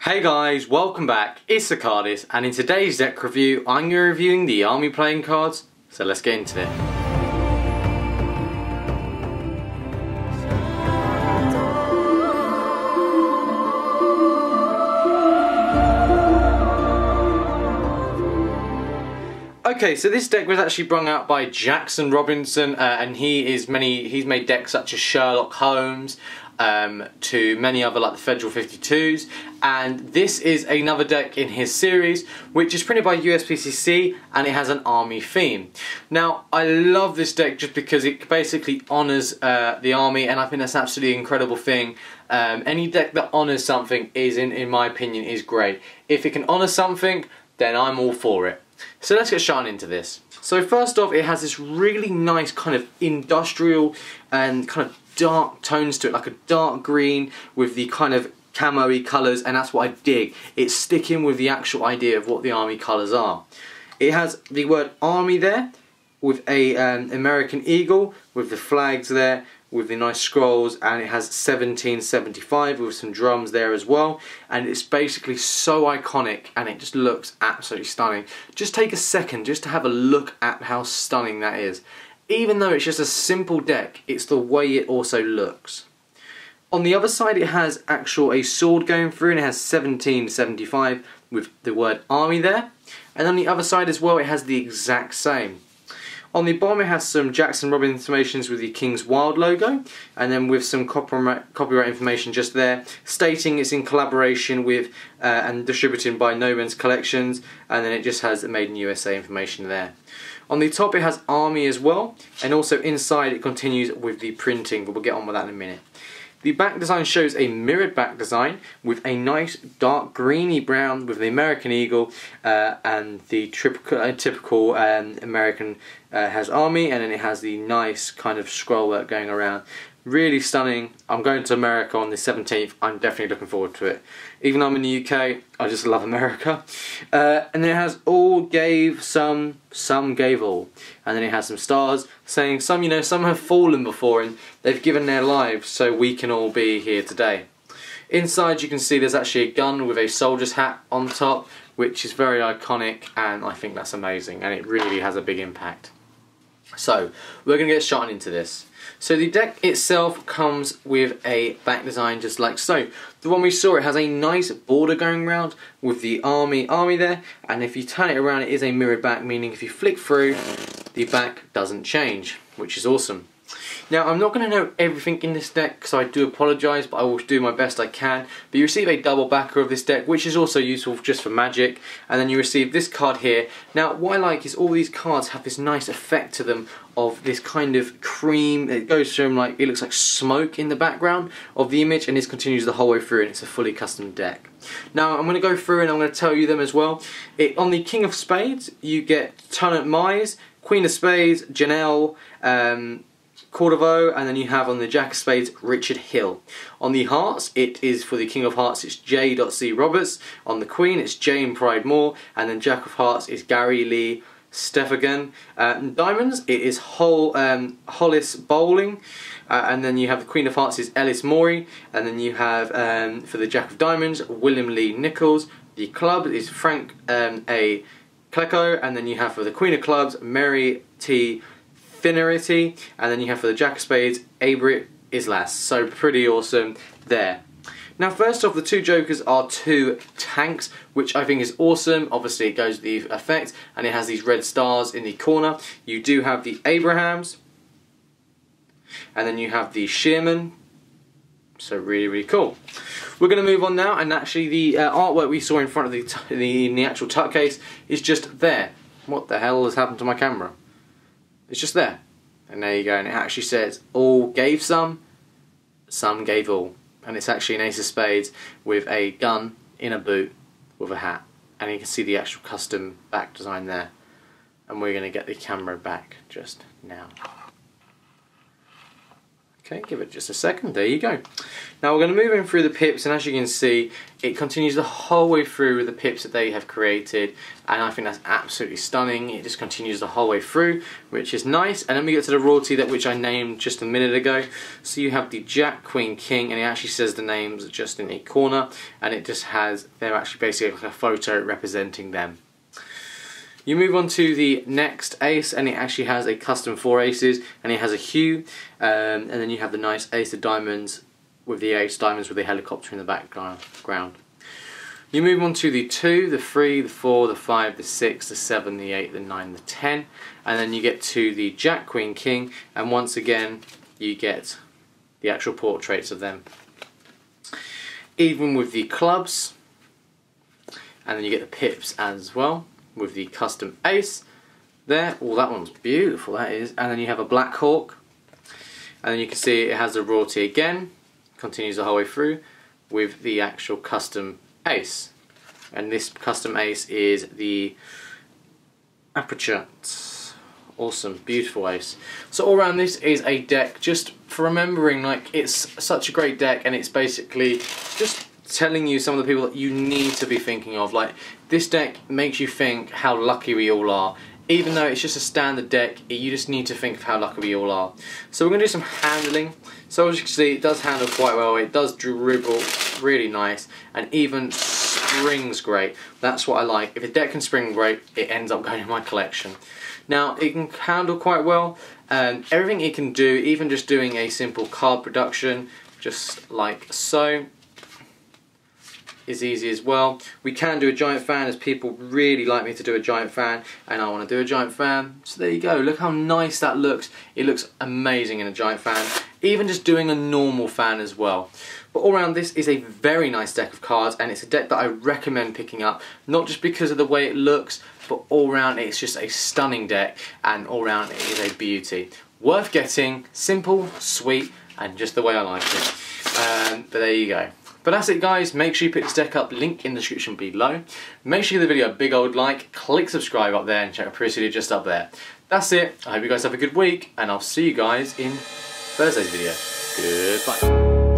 Hey guys, welcome back, it's TheCardists, and in today's deck review I'm going to be reviewing the army playing cards, so let's get into it. Okay, so this deck was actually brung out by Jackson Robinson, and he's made decks such as Sherlock Holmes, to many other like the Federal 52s, and this is another deck in his series which is printed by USPCC and it has an army theme. Now I love this deck just because it basically honours the army, and I think that's an absolutely incredible thing. Any deck that honours something is, in my opinion, is great. If it can honour something, then I'm all for it. So let's get straight into this. So first off, it has this really nice kind of industrial and kind of dark tones to it, like a dark green with the kind of camo-y colours, and that's what I dig. It's sticking with the actual idea of what the army colours are. It has the word army there with a American eagle with the flags there with the nice scrolls, and it has 1775 with some drums there as well, and it's basically so iconic and it just looks absolutely stunning. Just take a second just to have a look at how stunning that is. Even though it's just a simple deck, it's the way it also looks. On the other side it has a sword going through, and it has 1775 with the word army there, and on the other side as well it has the exact same. On the bottom it has some Jackson Robinson informations with the King's Wild logo, and then with some copyright information just there stating it's in collaboration with and distributed by No Man's Collections, and then it just has the Made in USA information there. On the top it has Army as well, and also inside it continues with the printing, but we'll get on with that in a minute. The back design shows a mirrored back design with a nice dark greeny brown with the American eagle, and the typical American has army, and then it has the nice kind of scroll work going around. Really stunning. I'm going to America on the 17th. I'm definitely looking forward to it. Even though I'm in the UK, I just love America. And then it has all gave some gave all. And then it has some stars saying some have fallen before and they've given their lives so we can all be here today. Inside you can see there's actually a gun with a soldier's hat on top, which is very iconic, and I think that's amazing, and it really has a big impact. So we're going to get straight into this. So the deck itself comes with a back design just like so. The one we saw, it has a nice border going around with the army there, and if you turn it around it is a mirrored back, meaning if you flick through the back doesn't change, which is awesome. Now I'm not going to know everything in this deck, so I do apologise, but I will do my best I can. But you receive a double backer of this deck, which is also useful just for magic, and then you receive this card here. Now what I like is all these cards have this nice effect to them of this kind of cream. It goes from like, it looks like smoke in the background of the image, and this continues the whole way through, and it's a fully custom deck. Now I'm going to go through and I'm going to tell you them as well. On the King of Spades you get Tunnet Mize, Queen of Spades, Janelle, Cordovo, and then you have on the Jack of Spades Richard Hill. On the Hearts, it is for the King of Hearts, it's J.C. Roberts. On the Queen, it's Jane Pride Moore, and then Jack of Hearts is Gary Lee Steffagan. Diamonds, it is Hollis Bowling, and then you have the Queen of Hearts is Ellis Morey, and then you have for the Jack of Diamonds William Lee Nichols. The club is Frank A. Klecko, and then you have for the Queen of Clubs Mary T. Finnerty, and then you have for the Jack of Spades Abrit Islas. So pretty awesome there. Now first off, the two jokers are two tanks, which I think is awesome. Obviously it goes with the effect, and it has these red stars in the corner. You do have the Abrahams, and then you have the Shearman. So really cool. We're going to move on now, and actually the artwork we saw in front of the actual tuck case is just there. What the hell has happened to my camera? It's just there, and there you go, and it actually says all gave some gave all, and it's actually an Ace of Spades with a gun in a boot with a hat, and you can see the actual custom back design there. And we're going to get the camera back just now. Okay, give it just a second. There you go. Now we're going to move in through the pips, and as you can see, it continues the whole way through with the pips that they have created, and I think that's absolutely stunning. It just continues the whole way through, which is nice. And then we get to the royalty, that which I named just a minute ago. So you have the Jack, Queen, King, and it actually says the names just in a corner, and it just has, they're actually basically like a photo representing them. You move on to the next ace, and it actually has a custom 4 aces, and it has a hue, and then you have the nice ace of diamonds with the ace diamonds with the helicopter in the background. You move on to the 2, the 3, the 4, the 5, the 6, the 7, the 8, the 9, the 10, and then you get to the Jack, Queen, King, and once again you get the actual portraits of them. Even with the clubs, and then you get the pips as well, with the custom ace there. Oh, that one's beautiful, that is. And then you have a Black Hawk, and then you can see it has a royalty again, continues the whole way through with the actual custom ace, and this custom ace is the Aperture. Awesome, beautiful ace. So all around, this is a deck just for remembering, like, it's such a great deck, and it's basically just telling you some of the people that you need to be thinking of. Like, this deck makes you think how lucky we all are. Even though it's just a standard deck, you just need to think of how lucky we all are. So we're going to do some handling. So as you can see, it does handle quite well. It does dribble really nice, and even springs great. That's what I like. If a deck can spring great, it ends up going in my collection. Now, it can handle quite well. Everything it can do, even just doing a simple card production, just like so, is easy as well. We can do a giant fan, as people really like me to do a giant fan, and I want to do a giant fan. So there you go. Look how nice that looks. It looks amazing in a giant fan. Even just doing a normal fan as well. But all around, this is a very nice deck of cards, and it's a deck that I recommend picking up, not just because of the way it looks, but all round it's just a stunning deck, and all round it is a beauty. Worth getting, simple, sweet, and just the way I like it. But there you go. But that's it, guys. Make sure you pick this deck up, link in the description below. Make sure you give the video a big old like, click subscribe up there, and check out previous video just up there. That's it. I hope you guys have a good week, and I'll see you guys in Thursday's video. Goodbye.